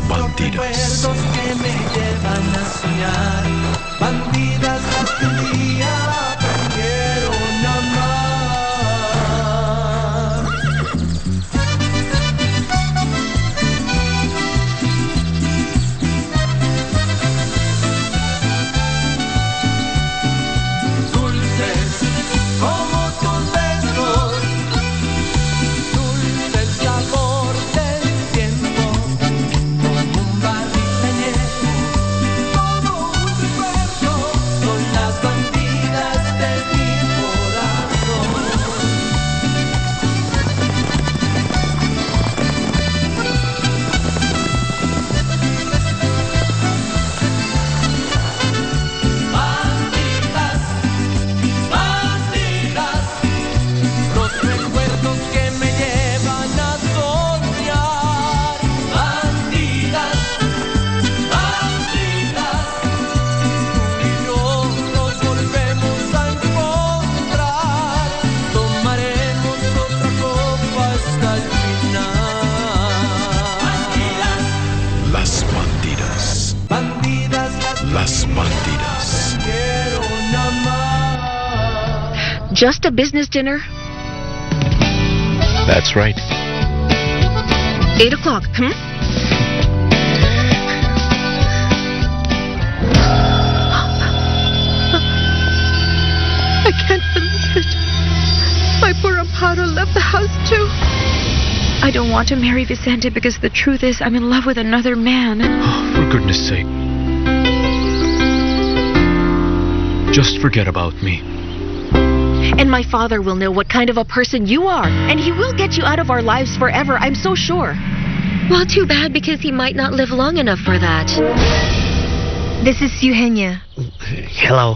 Bandidas. Recuerdos que me llevan a soñar. Bandidas las que un día aprendieron a amar. Dulces como tus besos, dulce el sabor del tiempo, como un barril de nieve, todo un recuerdo, son las bandidas de mi corazón. Bandidas, bandidas, los recuerdos que me llevan a soñar. Bandidas, bandidas, tú y yo nos volvemos a encontrar. Tomaremos otra copa hasta el final. Las bandidas. Bandidas, Las bandidas. quiero amar. Just a business dinner? That's right. 8 o'clock, I can't believe it. My poor Amparo left the house too. I don't want to marry Vicente because the truth is I'm in love with another man. For goodness sake. Just forget about me. And my father will know what kind of a person you are. And he will get you out of our lives forever, I'm so sure. Well, too bad because he might not live long enough for that. This is Eugenia. Hello.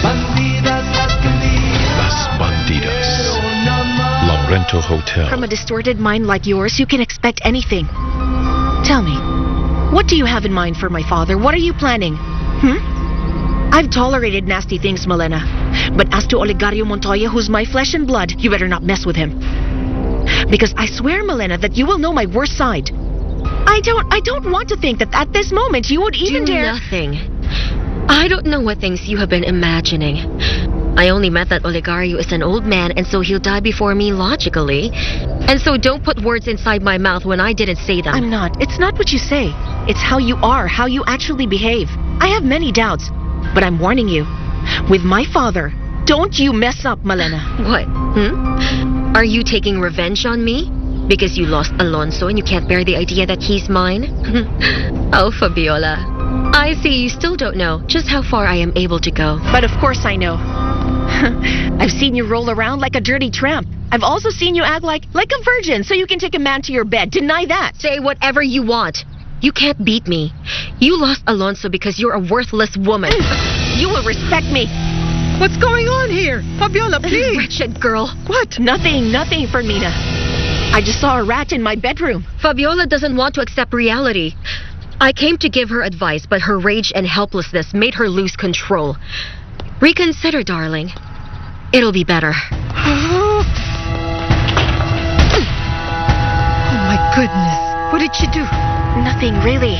Bandidas las que un día Las bandidas. aprendieron a amar. Laurento Hotel. From a distorted mind like yours, you can expect anything. Tell me, what do you have in mind for my father? What are you planning? I've tolerated nasty things, Malena. But as to Olegario Montoya, who's my flesh and blood, you better not mess with him. Because I swear, Malena, that you will know my worst side. I don't want to think that at this moment you would even Do dare... nothing. I don't know what things you have been imagining. I only meant that Olegario is an old man and so he'll die before me logically. And so don't put words inside my mouth when I didn't say them. I'm not. It's not what you say. It's how you are, how you actually behave. I have many doubts, but I'm warning you. With my father, don't you mess up, Malena. What? Are you taking revenge on me? Because you lost Alonso and you can't bear the idea that he's mine? Oh, Fabiola. I see you still don't know just how far I am able to go. But of course I know. I've seen you roll around like a dirty tramp. I've also seen you act like a virgin so you can take a man to your bed. Deny that. Say whatever you want. You can't beat me. You lost Alonso because you're a worthless woman. You will respect me. What's going on here? Fabiola, please. Wretched girl. What? Nothing, Fermina. I just saw a rat in my bedroom. Fabiola doesn't want to accept reality. I came to give her advice, but her rage and helplessness made her lose control. Reconsider, darling. It'll be better. Oh my goodness. What did she do? Nothing, really.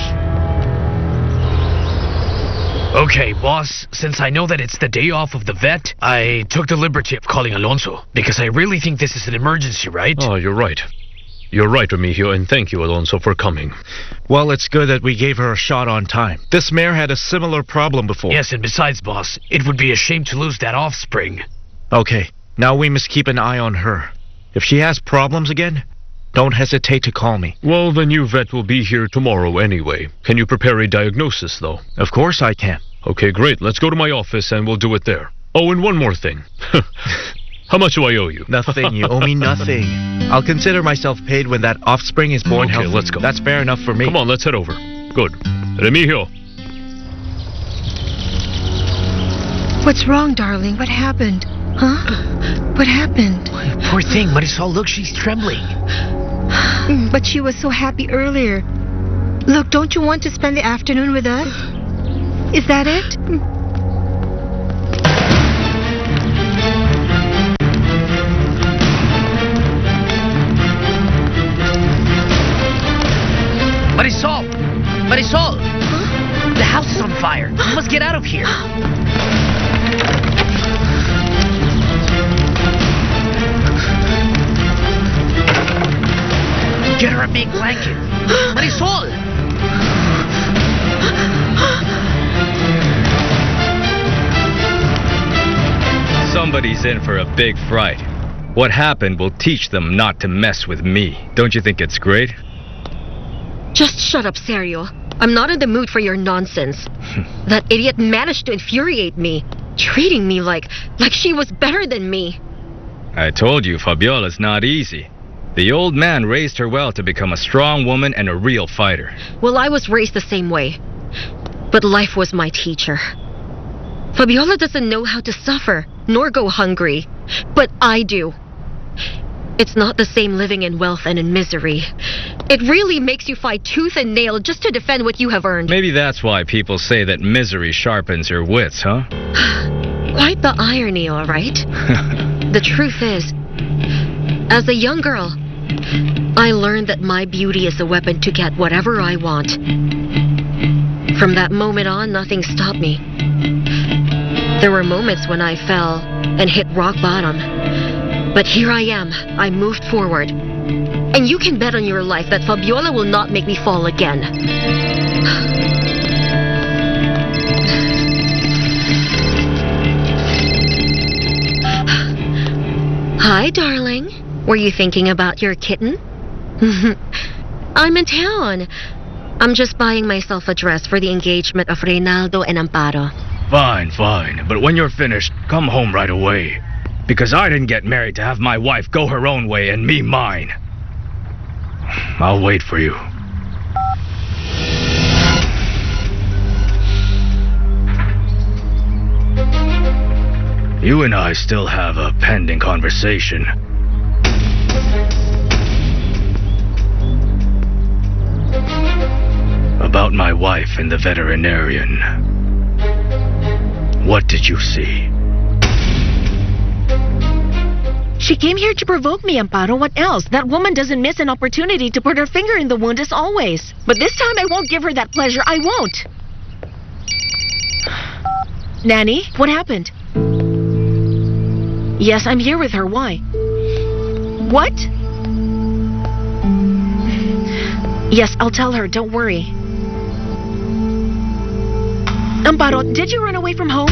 Okay, boss, since I know that it's the day off of the vet, I took the liberty of calling Alonso, because I really think this is an emergency, right? Oh, you're right. You're right, Remigio, and thank you, Alonso, for coming. Well, it's good that we gave her a shot on time. This mare had a similar problem before. Yes, and besides, boss, it would be a shame to lose that offspring. Okay, now we must keep an eye on her. If she has problems again, don't hesitate to call me. Well, the new vet will be here tomorrow anyway. Can you prepare a diagnosis, though? Of course I can. Okay, great. Let's go to my office and we'll do it there. Oh, and one more thing. How much do I owe you? Nothing. You owe me nothing. I'll consider myself paid when that offspring is born Okay, healthy. let's go. That's fair enough for me. Come on, let's head over. Good. Remigio. What's wrong, darling? What happened? Huh? What happened? Poor thing, Marisol, look, she's trembling. But she was so happy earlier. Look, don't you want to spend the afternoon with us? Is that it? Marisol! Marisol! The house is on fire. You must get out of here. Get her a big blanket. Marisol! Somebody's in for a big fright. What happened will teach them not to mess with me. Don't you think it's great? Just shut up, Sergio. I'm not in the mood for your nonsense. That idiot managed to infuriate me, treating me like she was better than me. I told you, Fabiola's not easy. The old man raised her well to become a strong woman and a real fighter. Well, I was raised the same way. But life was my teacher. Fabiola doesn't know how to suffer, nor go hungry. But I do. It's not the same living in wealth and in misery. It really makes you fight tooth and nail just to defend what you have earned. Maybe that's why people say that misery sharpens your wits, huh? Quite the irony, all right? The truth is, as a young girl, I learned that my beauty is a weapon to get whatever I want. From that moment on, nothing stopped me. There were moments when I fell and hit rock bottom. But here I am. I moved forward. And you can bet on your life that Fabiola will not make me fall again. Hi, darling. Were you thinking about your kitten? I'm in town. I'm just buying myself a dress for the engagement of Reynaldo and Amparo. Fine, fine. But when you're finished, come home right away. Because I didn't get married to have my wife go her own way and me mine. I'll wait for you. You and I still have a pending conversation. About my wife and the veterinarian. What did you see? She came here to provoke me, Amparo. What else? That woman doesn't miss an opportunity to put her finger in the wound as always. But this time I won't give her that pleasure. I won't. Nanny, what happened? Yes, I'm here with her. Why? What? Yes, I'll tell her. Don't worry. Amparo, did you run away from home?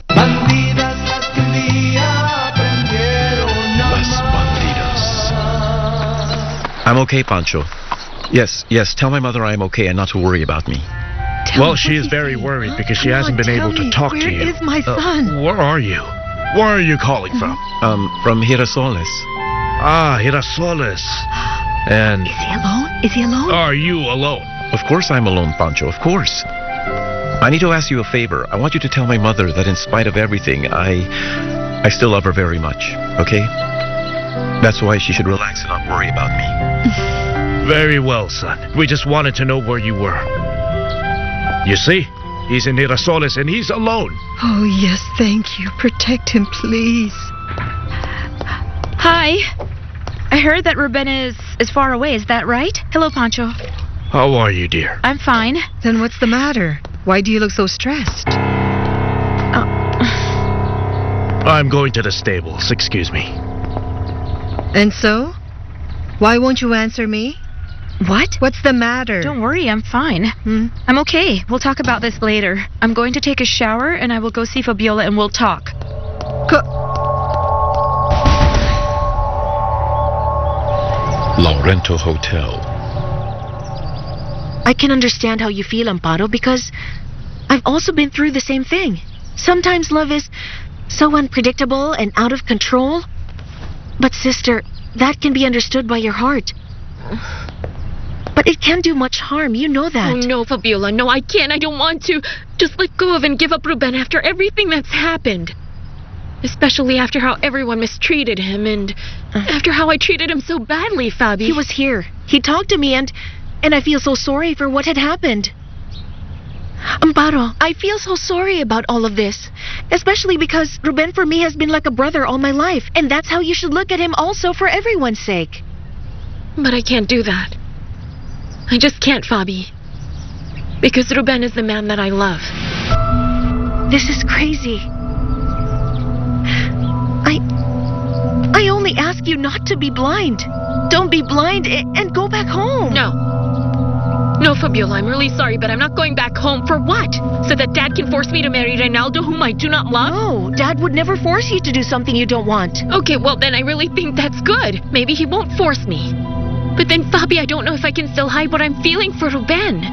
Bandidas las que un día aprendieron a Las Bandidas. I'm okay, Pancho. Yes, tell my mother I'm okay and not to worry about me. Tell She me is what very you see, worried huh? because she Come hasn't on, been able tell to me, talk to you. Where is my son? Where are you? Where are you calling from? From Girasoles. Ah, Girasoles. And Is he alone? Is he alone? Are you alone? of course I'm alone, Pancho, of course. I need to ask you a favor. I want you to tell my mother that in spite of everything, I still love her very much, okay? That's why she should relax and not worry about me. Very well, son. We just wanted to know where you were. You see, he's in Girasoles and he's alone. Oh, yes, thank you. Protect him, please. Hi. I heard that Ruben is far away. Is that right? Hello, Pancho. How are you, dear? I'm fine. Then what's the matter? Why do you look so stressed? I'm going to the stables. Excuse me. And so? Why won't you answer me? What? What's the matter? Don't worry, I'm fine. Hmm? I'm okay. We'll talk about this later. I'm going to take a shower and I will go see Fabiola and we'll talk. Laurento Hotel. I can understand how you feel, Amparo, because I've also been through the same thing. Sometimes love is so unpredictable and out of control. But sister, that can be understood by your heart. But it can't do much harm, you know that. Oh, no, Fabiola, no, I can't. I don't want to. Just let go of and give up Ruben after everything that's happened. Especially after how everyone mistreated him and after how I treated him so badly, Fabi. He was here. He talked to me and I feel so sorry for what had happened. Amparo, I feel so sorry about all of this. Especially because Ruben for me has been like a brother all my life. And that's how you should look at him also for everyone's sake. But I can't do that. I just can't, Fabi. Because Ruben is the man that I love. This is crazy. I only ask you not to be blind. Don't be blind and go back home. No, Fabiola, I'm really sorry, but I'm not going back home. For what? So that Dad can force me to marry Reynaldo, whom I do not love? No, Dad would never force you to do something you don't want. Okay, well then I really think that's good. Maybe he won't force me. But then, Fabi, I don't know if I can still hide what I'm feeling for Ruben.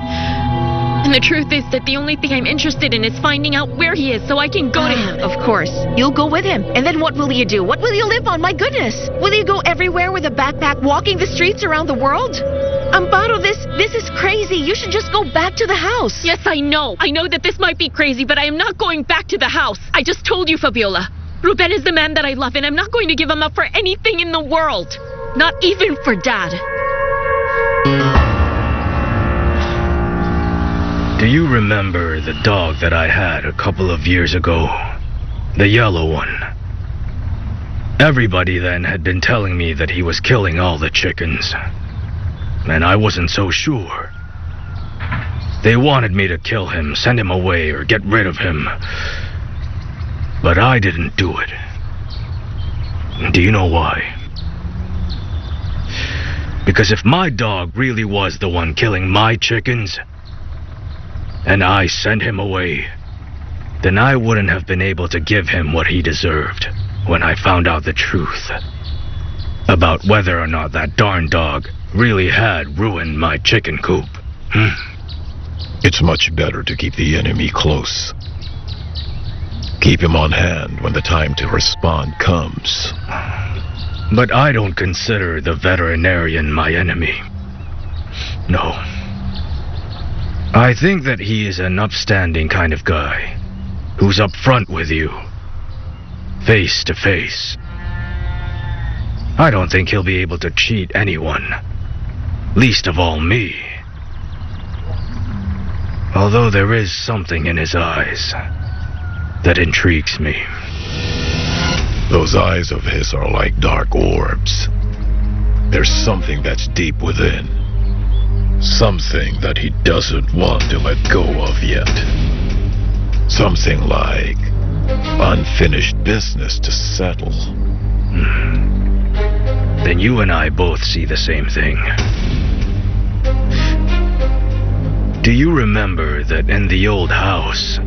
And the truth is that the only thing I'm interested in is finding out where he is so I can go to him. Of course. You'll go with him. And then what will you do? What will you live on? My goodness. Will you go everywhere with a backpack walking the streets around the world? Amparo, this is crazy. You should just go back to the house. Yes, I know. I know that this might be crazy, but I am not going back to the house. I just told you, Fabiola. Ruben is the man that I love, and I'm not going to give him up for anything in the world. Not even for Dad. Do you remember the dog that I had a couple of years ago? The yellow one. Everybody then had been telling me that he was killing all the chickens. And I wasn't so sure. They wanted me to kill him, send him away, or get rid of him. But I didn't do it. Do you know why? Because if my dog really was the one killing my chickens, and I sent him away, then I wouldn't have been able to give him what he deserved when I found out the truth about whether or not that darn dog really had ruined my chicken coop. It's much better to keep the enemy close. Keep him on hand when the time to respond comes. But I don't consider the veterinarian my enemy. No. I think that he is an upstanding kind of guy, who's upfront with you, face to face. I don't think he'll be able to cheat anyone, least of all me. Although there is something in his eyes that intrigues me. Those eyes of his are like dark orbs. There's something that's deep within. Something that he doesn't want to let go of yet. Something like unfinished business to settle. Then you and I both see the same thing. Do you remember that in the old house,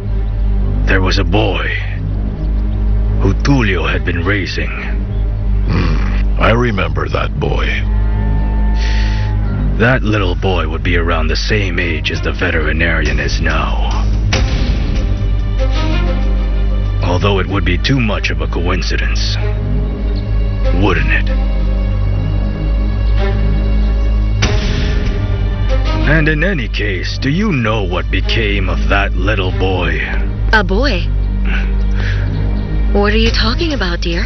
there was a boy who Tulio had been raising? I remember that boy. That little boy would be around the same age as the veterinarian is now. Although it would be too much of a coincidence, wouldn't it? And in any case, do you know what became of that little boy? A boy? What are you talking about, dear?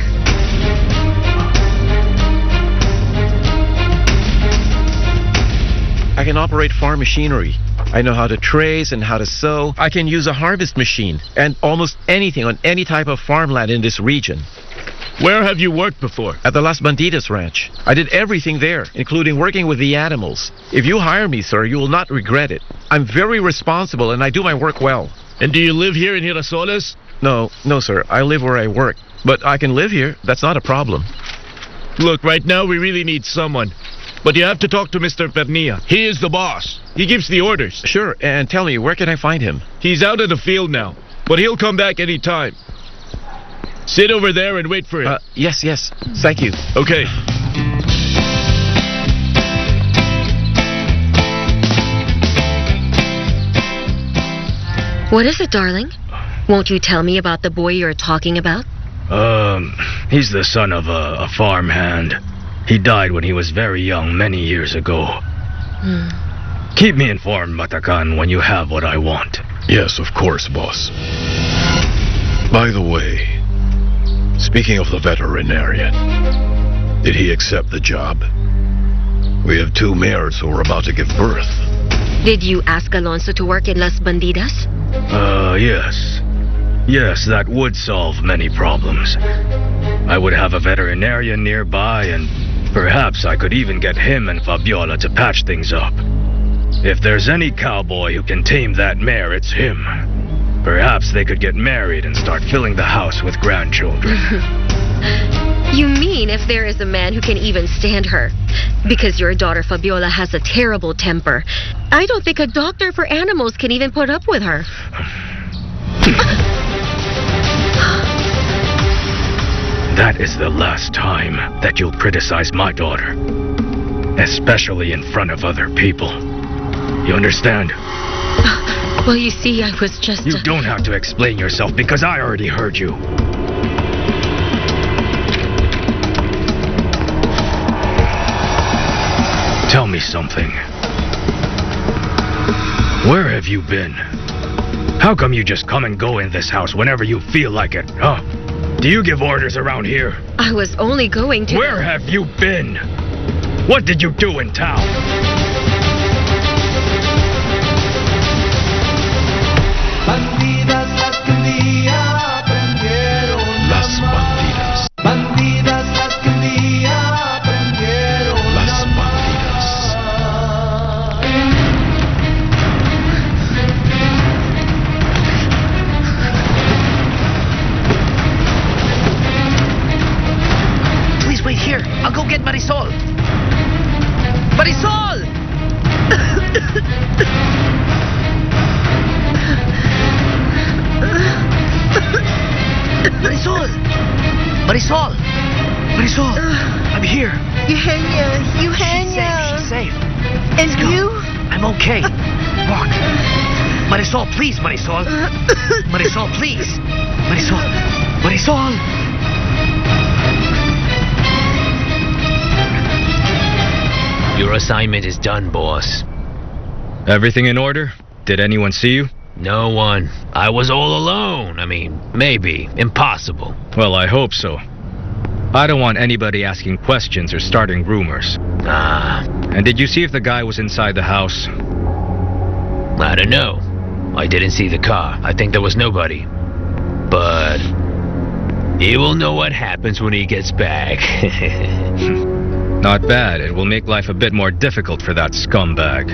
I can operate farm machinery. I know how to trace and how to sow. I can use a harvest machine and almost anything on any type of farmland in this region. Where have you worked before? At the Las Bandidas ranch. I did everything there, including working with the animals. If you hire me, sir, you will not regret it. I'm very responsible and I do my work well. And do you live here in Girasoles? No, sir. I live where I work. But I can live here. That's not a problem. Look, right now we really need someone. But you have to talk to Mr. Pernia. He is the boss. He gives the orders. Sure, and tell me, where can I find him? He's out in the field now, but he'll come back any time. Sit over there and wait for him. Yes. Thank you. Okay. What is it, darling? Won't you tell me about the boy you're talking about? He's the son of a farmhand. He died when he was very young many years ago. Keep me informed, Matakan, when you have what I want. Yes, of course, boss. By the way, Speaking of the veterinarian, did he accept the job? We have 2 mares who are about to give birth. Did you ask Alonso to work in Las Bandidas? Yes. Yes, that would solve many problems. I would have a veterinarian nearby, and perhaps I could even get him and Fabiola to patch things up. If there's any cowboy who can tame that mare, it's him. Perhaps they could get married and start filling the house with grandchildren. You mean if there is a man who can even stand her? Because your daughter Fabiola has a terrible temper. I don't think a doctor for animals can even put up with her. That is the last time that you'll criticize my daughter. Especially in front of other people. You understand? Well, you see, I was just... You don't have to explain yourself because I already heard you. Tell me something. Where have you been? How come you just come and go in this house whenever you feel like it, huh? Do you give orders around here? I was only going to... Where have you been? What did you do in town? Bandidas las que un día aprendieron a Las amar. Bandidas. Bandidas las que un día aprendieron a Las amar. Please wait here. I'll go get Marisol. Marisol! Marisol! Marisol! Marisol! I'm here. Eugenia. She's safe. And you? I'm okay. Walk. Marisol, please, Marisol. Marisol, please. Marisol. Marisol! Your assignment is done, boss. Everything in order? Did anyone see you? No one. I was all alone. I mean, maybe. Impossible. Well, I hope so. I don't want anybody asking questions or starting rumors. Ah, And did you see if the guy was inside the house? I don't know. I didn't see the car. I think there was nobody. But he will know what happens when he gets back. Not bad. It will make life a bit more difficult for that scumbag.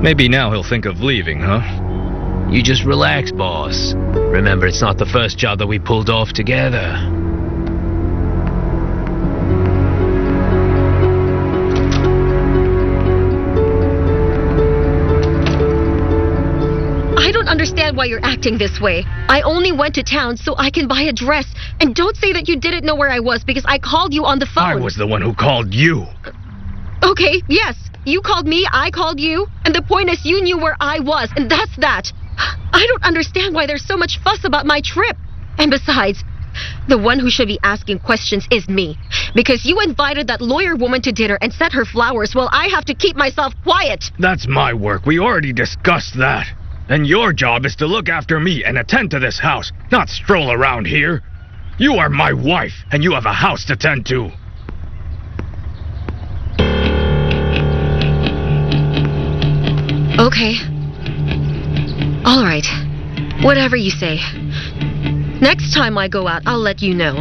Maybe now he'll think of leaving, huh? You just relax, boss. Remember, it's not the first job that we pulled off together. I don't understand why you're acting this way. I only went to town so I can buy a dress. And don't say that you didn't know where I was because I called you on the phone. I was the one who called you. Okay, yes. You called me, I called you. And the point is you knew where I was, and that's that. I don't understand why there's so much fuss about my trip. And besides, the one who should be asking questions is me. Because you invited that lawyer woman to dinner and sent her flowers while I have to keep myself quiet. That's my work. We already discussed that. And your job is to look after me and attend to this house, not stroll around here. You are my wife, and you have a house to tend to. Okay. All right. Whatever you say. Next time I go out, I'll let you know.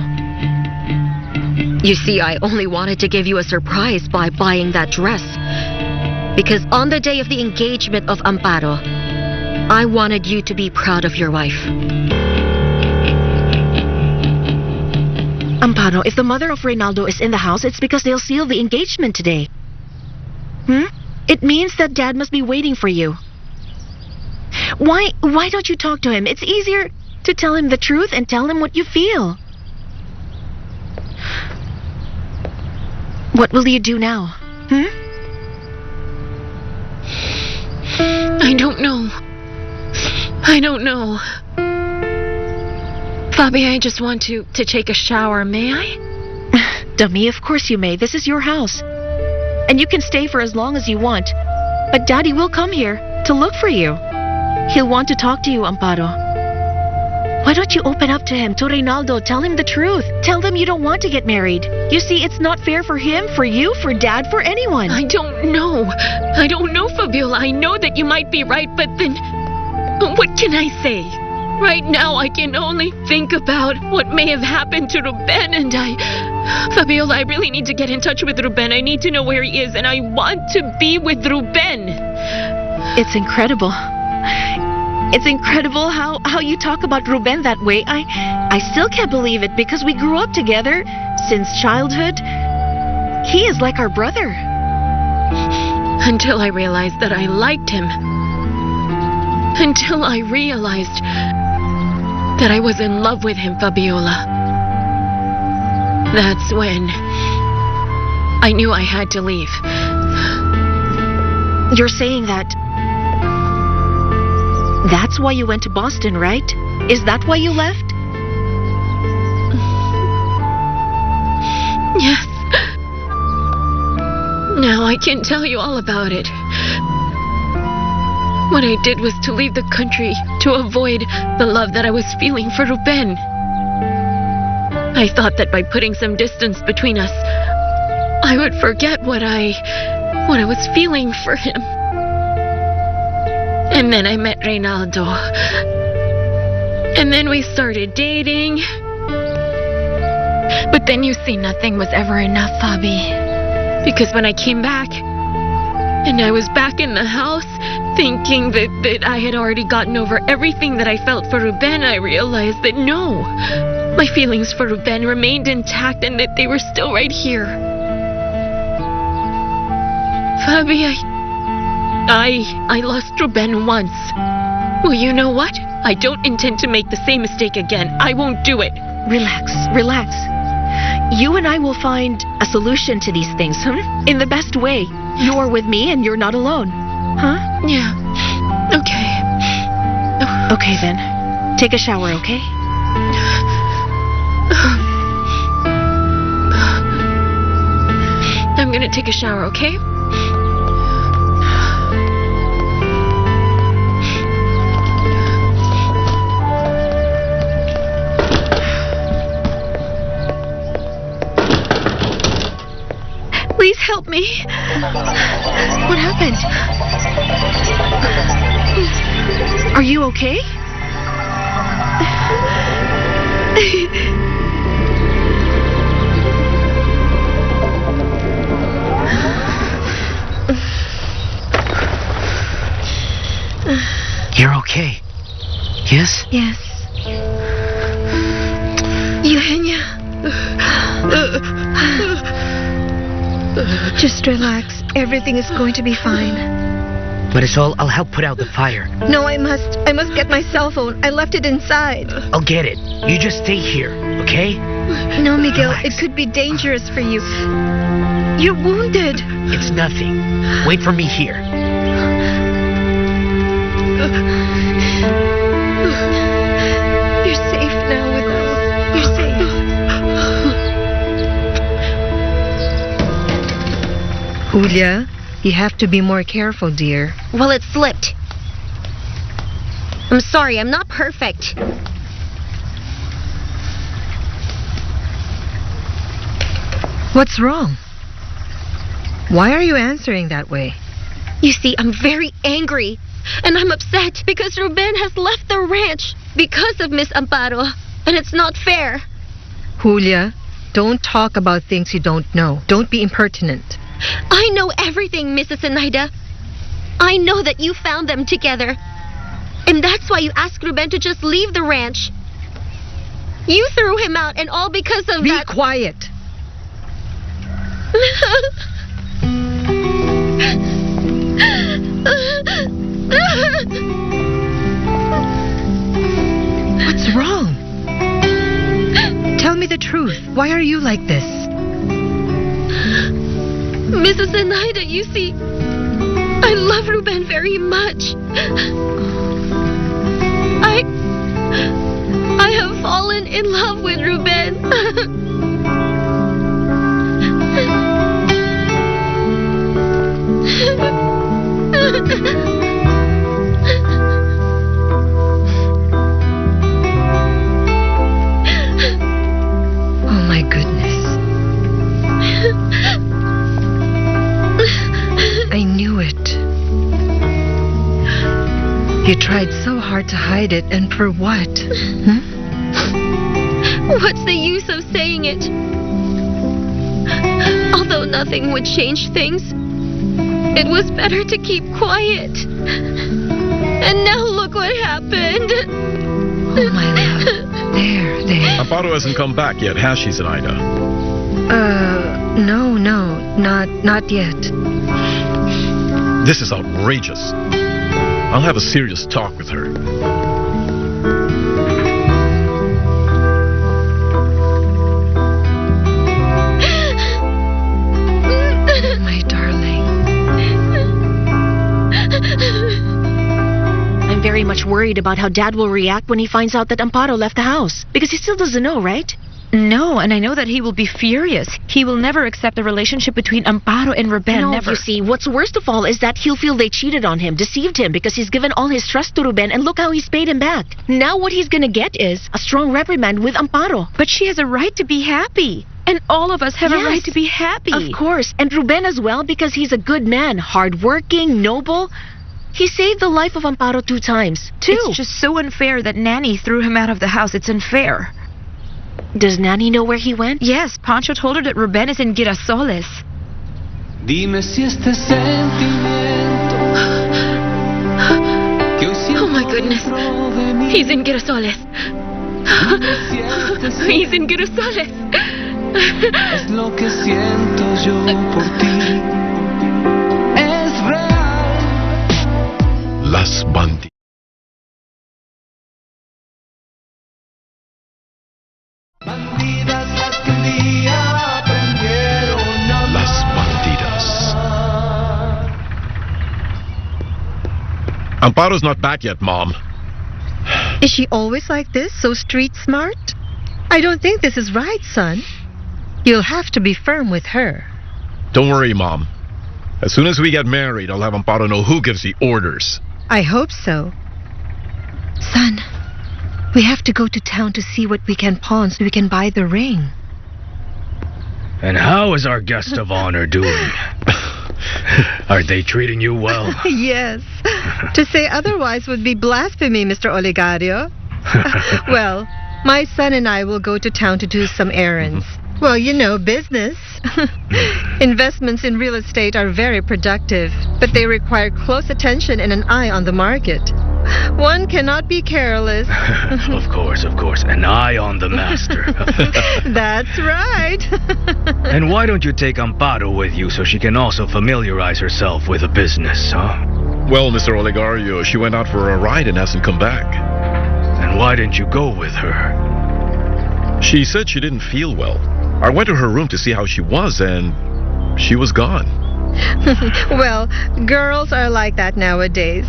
You see, I only wanted to give you a surprise by buying that dress. Because on the day of the engagement of Amparo, I wanted you to be proud of your wife. Amparo, if the mother of Reynaldo is in the house, it's because they'll seal the engagement today. It means that Dad must be waiting for you. Why don't you talk to him? It's easier to tell him the truth and tell him what you feel. What will you do now? I don't know. I don't know. Fabi, I just want to take a shower. May I? Dummy, of course you may. This is your house. And you can stay for as long as you want. But Daddy will come here to look for you. He'll want to talk to you, Amparo. Why don't you open up to him, to Reynaldo? Tell him the truth. Tell them you don't want to get married. You see, it's not fair for him, for you, for Dad, for anyone. I don't know. I don't know, Fabiola. I know that you might be right, but then... what can I say? Right now, I can only think about what may have happened to Ruben, and Fabiola, I really need to get in touch with Ruben. I need to know where he is, and I want to be with Ruben. It's incredible. It's incredible how you talk about Ruben that way. I still can't believe it because we grew up together since childhood. He is like our brother. Until I realized that I liked him. Until I realized that I was in love with him, Fabiola. That's when I knew I had to leave. You're saying that... That's why you went to Boston, right? Is that why you left? Yes. Now I can tell you all about it. What I did was to leave the country to avoid the love that I was feeling for Ruben. I thought that by putting some distance between us, I would forget what I was feeling for him. And then I met Reynaldo. And then we started dating. But then you see, nothing was ever enough, Fabi. Because when I came back, and I was back in the house, thinking that I had already gotten over everything that I felt for Ruben, I realized that no, my feelings for Ruben remained intact and that they were still right here. Fabi, I lost Ruben once. Well, you know what? I don't intend to make the same mistake again. I won't do it. Relax, relax. You and I will find a solution to these things, in the best way. You're with me and you're not alone. Huh? Yeah. Okay. Okay, then. Take a shower, okay? I'm gonna take a shower, okay? Please help me. What happened? Are you okay? You're okay. Yes? Yes. Eugenia. Just relax. Everything is going to be fine. Marisol, I'll help put out the fire. No, I must get my cell phone. I left it inside. I'll get it. You just stay here, okay? No, Miguel, Relax. it could be dangerous for you. You're wounded. It's nothing. Wait for me here. You're safe now with us. You're safe. Julia, you have to be more careful, dear. Well, it slipped. I'm sorry, I'm not perfect. What's wrong? Why are you answering that way? You see, I'm very angry. And I'm upset because Ruben has left the ranch because of Miss Amparo. And it's not fair. Julia, don't talk about things you don't know. Don't be impertinent. I know everything, Mrs. Zenaida. I know that you found them together. And that's why you asked Ruben to just leave the ranch. You threw him out and all because of that... Be quiet. What's wrong? Tell me the truth. Why are you like this? Mrs. Zenaida, you see, I love Ruben very much. I have fallen in love with Ruben. You tried so hard to hide it, and for what? What's the use of saying it? Although nothing would change things, it was better to keep quiet. And now look what happened. Oh, my love. There. Amparo hasn't come back yet, has she, Zenaida? No, not yet. This is outrageous. I'll have a serious talk with her. My darling. I'm very much worried about how Dad will react when he finds out that Amparo left the house. Because he still doesn't know, right? No, and I know that he will be furious. He will never accept a relationship between Amparo and Ruben, No, never. you see, what's worst of all is that he'll feel they cheated on him, deceived him, because he's given all his trust to Ruben, and look how he's paid him back. Now what he's gonna get is a strong reprimand with Amparo. But she has a right to be happy. And all of us have a right to be happy. Of course, and Ruben as well, because he's a good man, hardworking, noble. He saved the life of Amparo 2 times, too. It's just so unfair that Nanny threw him out of the house. It's unfair. Does Nanny know where he went? Yes, Pancho told her that Ruben is in Girasoles. Dime si este sentimiento que hoy siento Oh my goodness. dentro de mí He's in Girasoles. He's in Girasoles. es lo que siento yo por ti. Es real. Las Bandidas. Bandidas las que un día aprendieron a Las Bandidas. Amparo's not back yet, Mom. Is she always like this, so street smart? I don't think this is right, son. You'll have to be firm with her. Don't worry, Mom. As soon as we get married, I'll have Amparo know who gives the orders. I hope so. Son, we have to go to town to see what we can pawn so we can buy the ring. And how is our guest of honor doing? Are they treating you well? Yes. To say otherwise would be blasphemy, Mr. Oligario. Well, my son and I will go to town to do some errands. Well, you know, business. Investments in real estate are very productive, but they require close attention and an eye on the market. One cannot be careless. Of course. An eye on the master. That's right. And why don't you take Amparo with you so she can also familiarize herself with the business, huh? Well, Mr. Oligario, she went out for a ride and hasn't come back. And why didn't you go with her? She said she didn't feel well. I went to her room to see how she was, and she was gone. Well, girls are like that nowadays.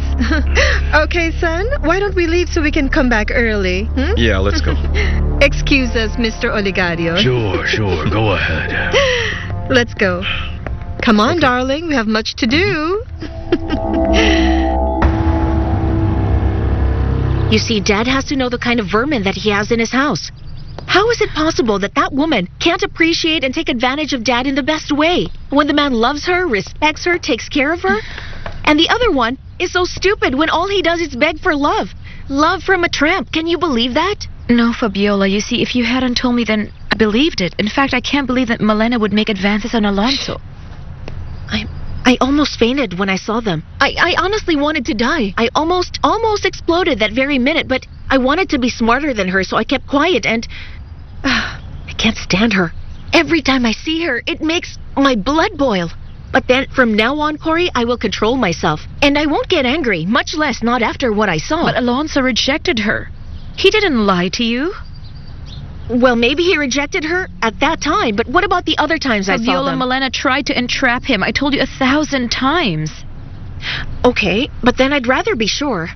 Okay, son, why don't we leave so we can come back early? Yeah, let's go. Excuse us, Mr. Oligario. Sure, go ahead. Let's go. Come on, darling, we have much to do. You see, Dad has to know the kind of vermin that he has in his house. How is it possible that that woman can't appreciate and take advantage of Dad in the best way? When the man loves her, respects her, takes care of her? And the other one is so stupid when all he does is beg for love. Love from a tramp. Can you believe that? No, Fabiola, you see, if you hadn't told me, then I believed it. In fact, I can't believe that Malena would make advances on Alonso. I almost fainted when I saw them. I honestly wanted to die. I almost exploded that very minute, but I wanted to be smarter than her, so I kept quiet and... I can't stand her. Every time I see her, it makes my blood boil. But then, from now on, Cory, I will control myself. And I won't get angry, much less not after what I saw. But Alonso rejected her. He didn't lie to you. Well, maybe he rejected her at that time, but what about the other times I saw Fabiola them? Malena tried to entrap him. I told you 1,000 times. Okay, but then I'd rather be sure.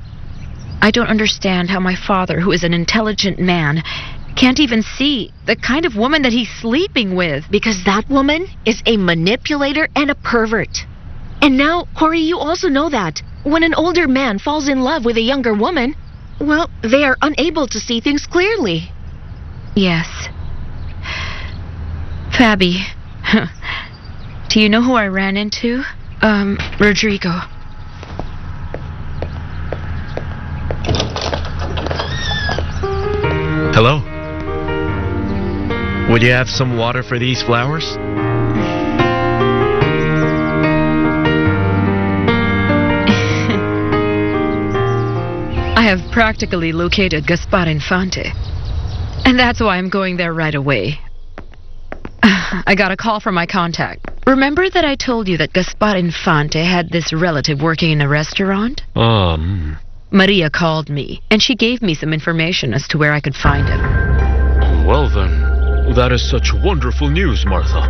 I don't understand how my father, who is an intelligent man, can't even see the kind of woman that he's sleeping with. Because that woman is a manipulator and a pervert. And now, Cory, you also know that. When an older man falls in love with a younger woman, well, they are unable to see things clearly. Yes. Fabi, do you know who I ran into? Rodrigo. Hello? Would you have some water for these flowers? I have practically located Gaspar Infante. And that's why I'm going there right away. I got a call from my contact. Remember that I told you that Gaspar Infante had this relative working in a restaurant? Maria called me, and she gave me some information as to where I could find him. Well then, that is such wonderful news, Martha.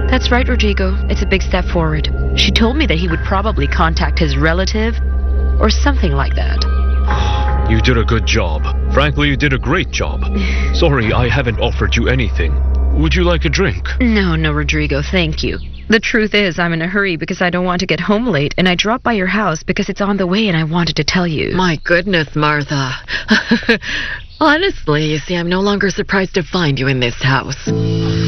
That's right, Rodrigo. It's a big step forward. She told me that he would probably contact his relative, or something like that. You did a good job. Frankly, you did a great job. Sorry, I haven't offered you anything. Would you like a drink? No, Rodrigo, thank you. The truth is, I'm in a hurry because I don't want to get home late, and I dropped by your house because it's on the way and I wanted to tell you. My goodness, Martha. Honestly, you see, I'm no longer surprised to find you in this house.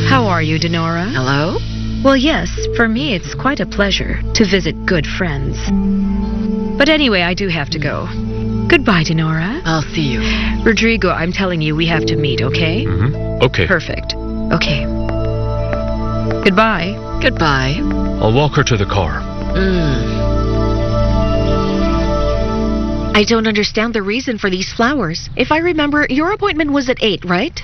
How are you, Denora? Hello? Well, yes, for me it's quite a pleasure to visit good friends. But anyway, I do have to go. Goodbye, Denora. I'll see you. Rodrigo, I'm telling you, we have to meet, okay? Okay. Perfect. Okay. Goodbye. Goodbye. I'll walk her to the car. I don't understand the reason for these flowers. If I remember, your appointment was at 8, right?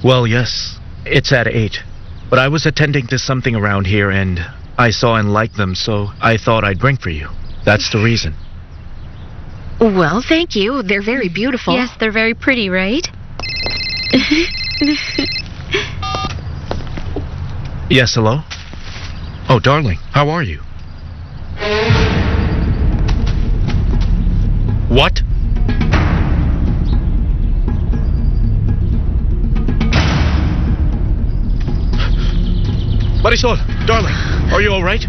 Well, yes. It's at 8. But I was attending to something around here and I saw and liked them, so I thought I'd bring for you. That's the reason. Well, thank you. They're very beautiful. Yes, they're very pretty, right? Yes, hello? Oh, darling, how are you? What? Marisol, darling, are you all right?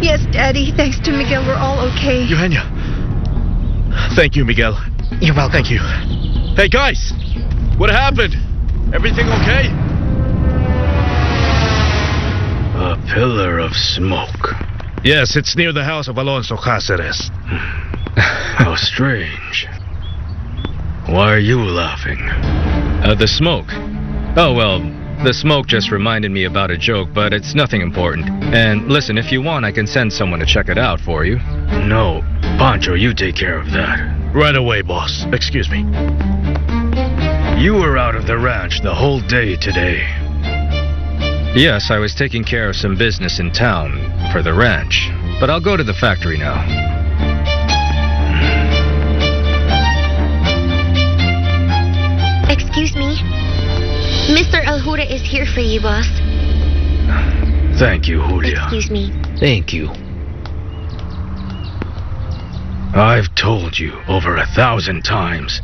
Yes, Daddy. Thanks to Miguel, we're all okay. Eugenia. Thank you, Miguel. You're welcome. Thank you. Hey, guys! What happened? Everything okay? A pillar of smoke. Yes, it's near the house of Alonso Cáceres. How strange. Why are you laughing? The smoke. Oh, well, the smoke just reminded me about a joke, but it's nothing important. And listen, if you want, I can send someone to check it out for you. No, Pancho, you take care of that. Right away, boss. Excuse me. You were out of the ranch the whole day today. Yes, I was taking care of some business in town for the ranch, but I'll go to the factory now. Excuse me. Mr. Alhura is here for you, boss. Thank you, Julia. Excuse me. Thank you. I've told you over 1,000 times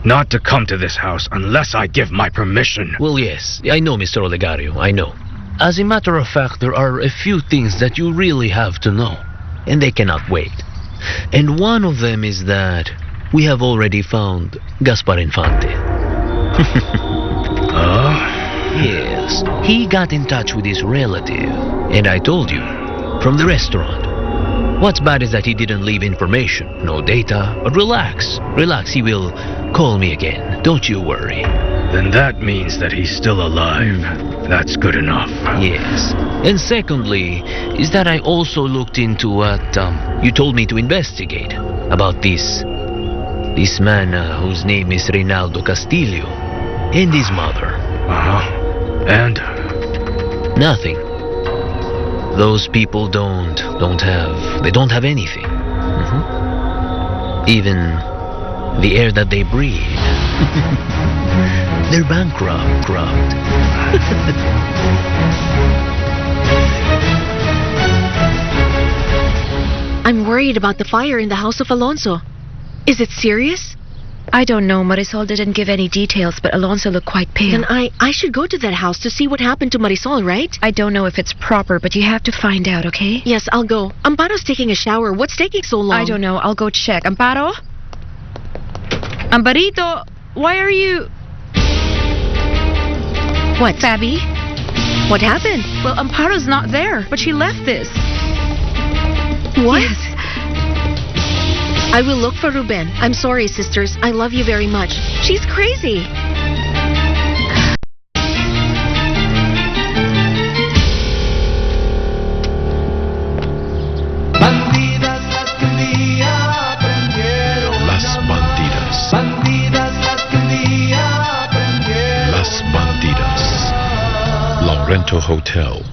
not to come to this house unless I give my permission. Well, yes, I know, Mr. Olegario, I know. As a matter of fact, there are a few things that you really have to know, and they cannot wait. And one of them is that we have already found Gaspar Infante. Yes, he got in touch with his relative, and I told you, from the restaurant. What's bad is that he didn't leave information, no data, but relax, he will call me again, don't you worry. Then that means that he's still alive. That's good enough. Yes. And secondly, is that I also looked into what you told me to investigate about this man whose name is Reynaldo Castillo and his mother. And? Nothing. Those people don't have anything. Even the air that they breathe. They're bankrupt. I'm worried about the fire in the house of Alonso. Is it serious? I don't know. Marisol didn't give any details, but Alonso looked quite pale. Then I should go to that house to see what happened to Marisol, right? I don't know if it's proper, but you have to find out, okay? Yes, I'll go. Amparo's taking a shower. What's taking so long? I don't know. I'll go check. Amparo? Amparito, why are you... What, Fabi? What happened? Well, Amparo's not there, but she left this. What? Yes. I will look for Ruben. I'm sorry, sisters. I love you very much. She's crazy. Bandidas las que un día aprendieron Las a amar. Bandidas. Bandidas las que un día aprendieron Las Bandidas. Laurento Hotel.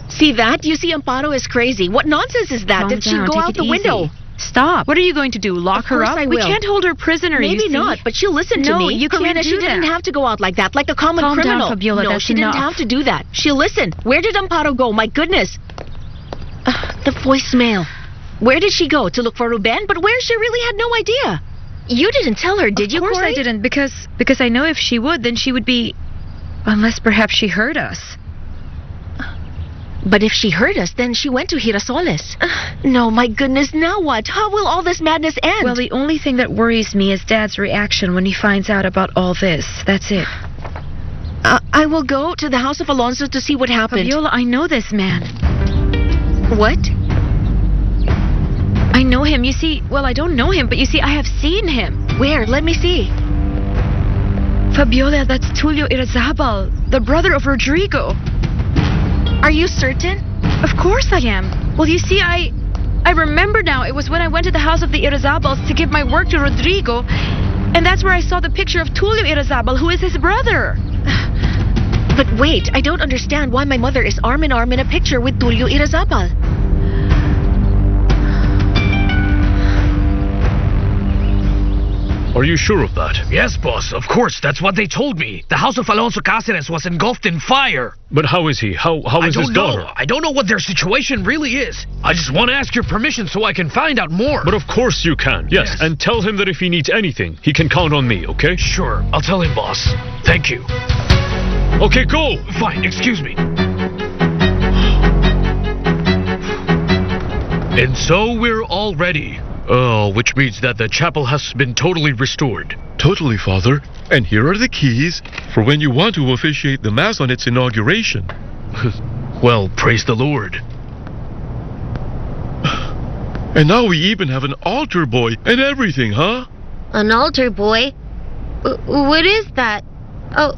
See that? You see, Amparo is crazy. What nonsense is that? Calm That she'd down, go take out it the window. easy. Stop. What are you going to do? Lock Of her course up? I We will. can't hold her prisoner, Maybe you see. not, but she'll listen to No, me. you can't Karina, she do didn't that. have to go out like that, like a common Calm down, criminal. Fabiola, no, that's she didn't enough. have to do that. She'll listen. Where did Amparo go? My goodness. The voicemail. Where did she go? To look for Ruben? But where? She really had no idea. You didn't tell her, did you, Of course Cory? I didn't, because I know if she would, then she would be... Unless perhaps she heard us. But if she heard us, then she went to Girasoles. No, my goodness, now what? How will all this madness end? Well, the only thing that worries me is Dad's reaction when he finds out about all this. That's it. I will go to the house of Alonso to see what happened. Fabiola, I know this man. What? I know him. You see, well, I don't know him, but you see, I have seen him. Where? Let me see. Fabiola, that's Tulio Irazabal, the brother of Rodrigo. Are you certain? Of course I am. Well, you see, I remember now. It was when I went to the house of the Irazabals to give my work to Rodrigo, and that's where I saw the picture of Tulio Irazabal, who is his brother. But wait, I don't understand why my mother is arm in arm in a picture with Tulio Irazabal. Are you sure of that? Yes, boss, of course. That's what they told me. The house of Alonso Cáceres was engulfed in fire. But how is he? How is his daughter? I don't know what their situation really is. I just want to ask your permission so I can find out more. But of course you can. Yes, and tell him that if he needs anything, he can count on me, okay? Sure, I'll tell him, boss. Thank you. Okay, go! Fine, excuse me. And so we're all ready. Oh, which means that the chapel has been totally restored. Totally, Father. And here are the keys for when you want to officiate the Mass on its inauguration. Well, praise the Lord. And now we even have an altar boy and everything, huh? An altar boy? What is that? Oh,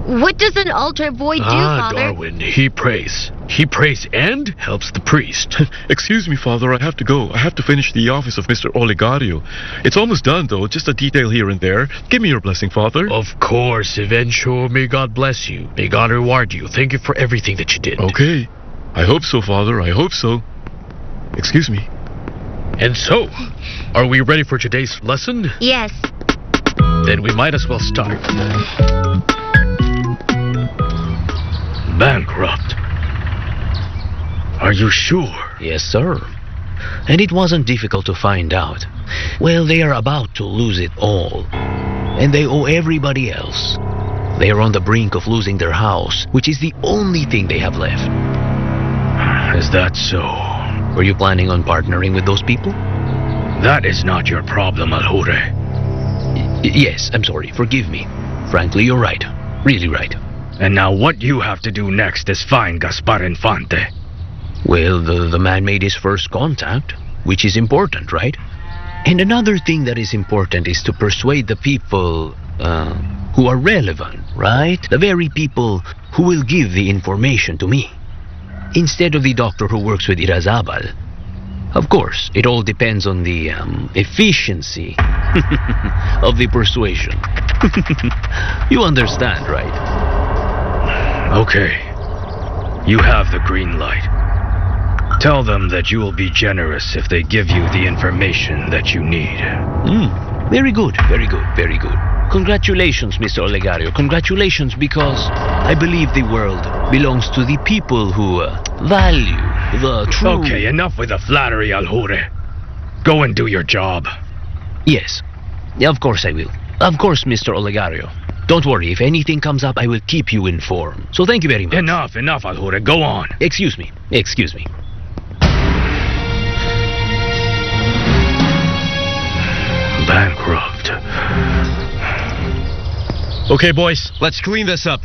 what does an altar boy do, Father? Darwin, he prays. He prays and helps the priest. Excuse me, Father, I have to go. I have to finish the office of Mr. Oligario. It's almost done, though. Just a detail here and there. Give me your blessing, Father. Of course, eventually, may God bless you. May God reward you. Thank you for everything that you did. Okay. I hope so, Father. I hope so. Excuse me. And so, are we ready for today's lesson? Yes. Then we might as well start. Bankrupt. Are you sure? Yes, sir. And it wasn't difficult to find out. Well, they are about to lose it all. And they owe everybody else. They are on the brink of losing their house, which is the only thing they have left. Is that so? Were you planning on partnering with those people? That is not your problem, Alhure. Yes, I'm sorry. Forgive me. Frankly, you're right. Really right. And now what you have to do next is find Gaspar Infante. Well, the man made his first contact, which is important, right? And another thing that is important is to persuade the people who are relevant, right? The very people who will give the information to me, instead of the doctor who works with Irazabal. Of course, it all depends on the efficiency of the persuasion. You understand, right? Okay. You have the green light. Tell them that you will be generous if they give you the information that you need. Very good, very good, very good. Congratulations, Mr. Olegario. Congratulations, because I believe the world belongs to the people who value the true... Okay, enough with the flattery, Alhure. Go and do your job. Yes. Of course I will. Of course, Mr. Olegario. Don't worry, if anything comes up, I will keep you informed. So thank you very much. Enough, Alhure. Go on. Excuse me. Bankrupt. Okay, boys, let's clean this up.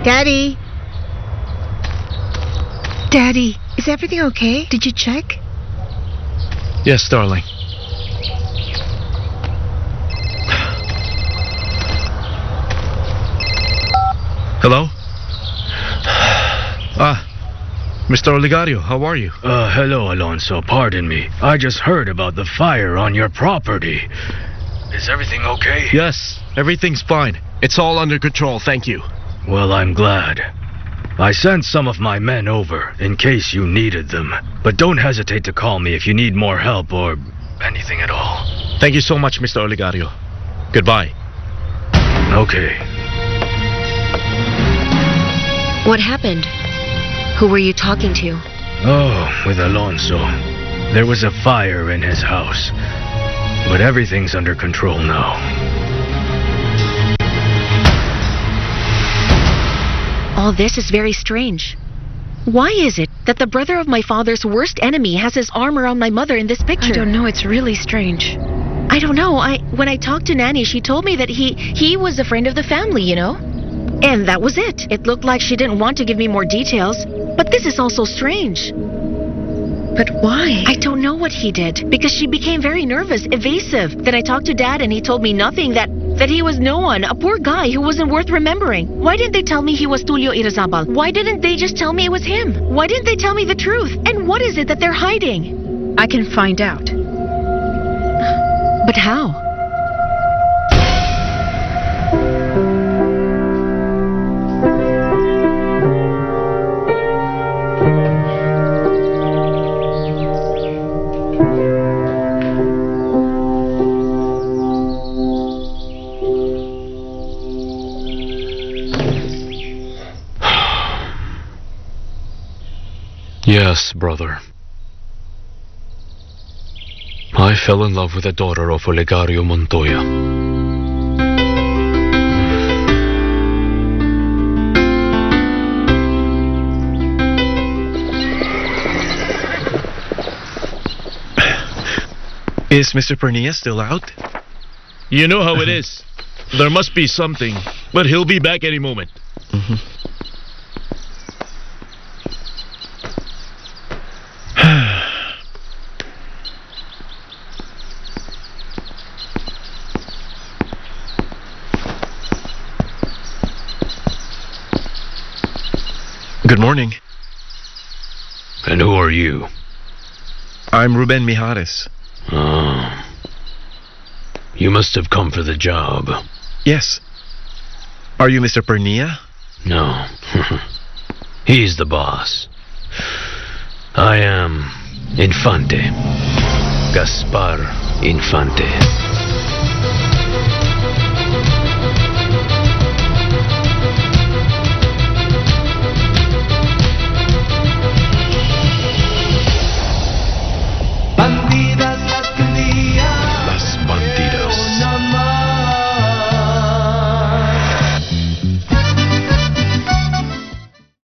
Daddy? Daddy, is everything okay? Did you check? Yes, darling. Hello? Mr. Oligario, how are you? Hello, Alonso. Pardon me. I just heard about the fire on your property. Is everything okay? Yes, everything's fine. It's all under control, thank you. Well, I'm glad. I sent some of my men over in case you needed them. But don't hesitate to call me if you need more help or anything at all. Thank you so much, Mr. Oligario. Goodbye. Okay. What happened? Who were you talking to? Oh, with Alonso. There was a fire in his house. But everything's under control now. All this is very strange. Why is it that the brother of my father's worst enemy has his arm around my mother in this picture? I don't know, it's really strange. I don't know. When I talked to Nanny, she told me that he was a friend of the family, you know? And that was it. It looked like she didn't want to give me more details. But this is also strange. But why? I don't know what he did, because she became very nervous, evasive. Then I talked to Dad and he told me nothing, that he was no one, a poor guy who wasn't worth remembering. Why didn't they tell me he was Tulio Irizabal? Why didn't they just tell me it was him? Why didn't they tell me the truth? And what is it that they're hiding? I can find out. But how? Yes, brother. I fell in love with the daughter of Olegario Montoya. Is Mr. Pernia still out? You know how it is. There must be something, but he'll be back any moment. Good morning. And who are you? I'm Ruben Mijares. Oh. You must have come for the job. Yes. Are you Mr. Pernia? No. He's the boss. I am Infante. Gaspar Infante.